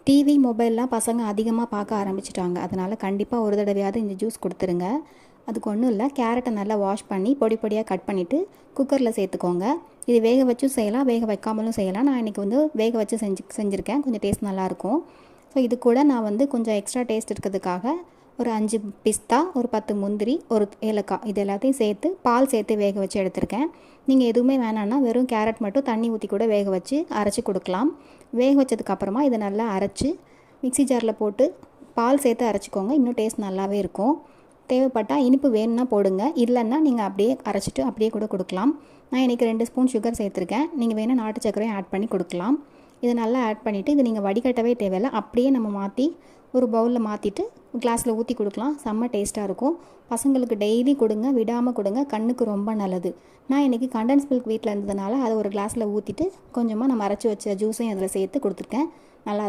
TV, மொபைல்லாம் பசங்க அதிகமாக பார்க்க ஆரம்பிச்சுட்டாங்க. அதனால் கண்டிப்பாக ஒரு தடவையாவது இந்த ஜூஸ் கொடுத்துருங்க. அதுக்கு ஒன்றும் இல்லை, கேரட்டை நல்லா வாஷ் பண்ணி பொடி பொடியாக கட் பண்ணிவிட்டு குக்கரில் சேர்த்துக்கோங்க. இது வேக வச்சும் செய்யலாம், வேக வைக்காமலும் செய்யலாம். நான் இன்றைக்கி வேக வச்சு செஞ்சுருக்கேன். கொஞ்சம் டேஸ்ட் நல்லாயிருக்கும். ஸோ இது கூட நான் கொஞ்சம் எக்ஸ்ட்ரா டேஸ்ட் இருக்கிறதுக்காக ஒரு 5 பிஸ்தா, ஒரு 10 முந்திரி, ஒரு ஏலக்காய் இது எல்லாத்தையும் சேர்த்து பால் சேர்த்து வேக வச்சு எடுத்திருக்கேன். நீங்கள் எதுவுமே வேணான்னா வெறும் கேரட் மட்டும் தண்ணி ஊற்றி கூட வேக வச்சு அரைச்சி கொடுக்கலாம். வேக வச்சதுக்கப்புறமா இதை நல்லா அரைச்சி மிக்ஸி ஜாரில் போட்டு பால் சேர்த்து அரைச்சிக்கோங்க. இன்னும் டேஸ்ட் நல்லாவே இருக்கும். தேவைப்பட்டால் இனிப்பு வேணும்னா போடுங்க, இல்லைன்னா நீங்கள் அப்படியே அரைச்சிட்டு அப்படியே கூட கொடுக்கலாம். நான் இன்றைக்கி 2 ஸ்பூன் சுகர் சேர்த்துருக்கேன். நீங்கள் வேணால் நாட்டு சர்க்கரையும் ஆட் பண்ணி கொடுக்கலாம். இதை நல்லா ஆட் பண்ணிவிட்டு இது நீங்கள் வடிகட்டவே தேவையில்லை, அப்படியே நம்ம மாற்றி ஒரு பவுலில் மாற்றிட்டு கிளாஸில் ஊற்றி கொடுக்கலாம். செம்ம டேஸ்ட்டாக இருக்கும். பசங்களுக்கு டெய்லி கொடுங்க, விடாமல் கொடுங்க, கண்ணுக்கு ரொம்ப நல்லது. நான் இன்றைக்கி கண்டன்ஸ் மில்க் வீட்டில் இருந்ததுனால அதை ஒரு கிளாஸில் ஊற்றிட்டு கொஞ்சமாக நம்ம அரைச்சி வச்ச ஜூஸையும் அதில் சேர்த்து கொடுத்துருக்கேன். நல்லாயிருக்கும்.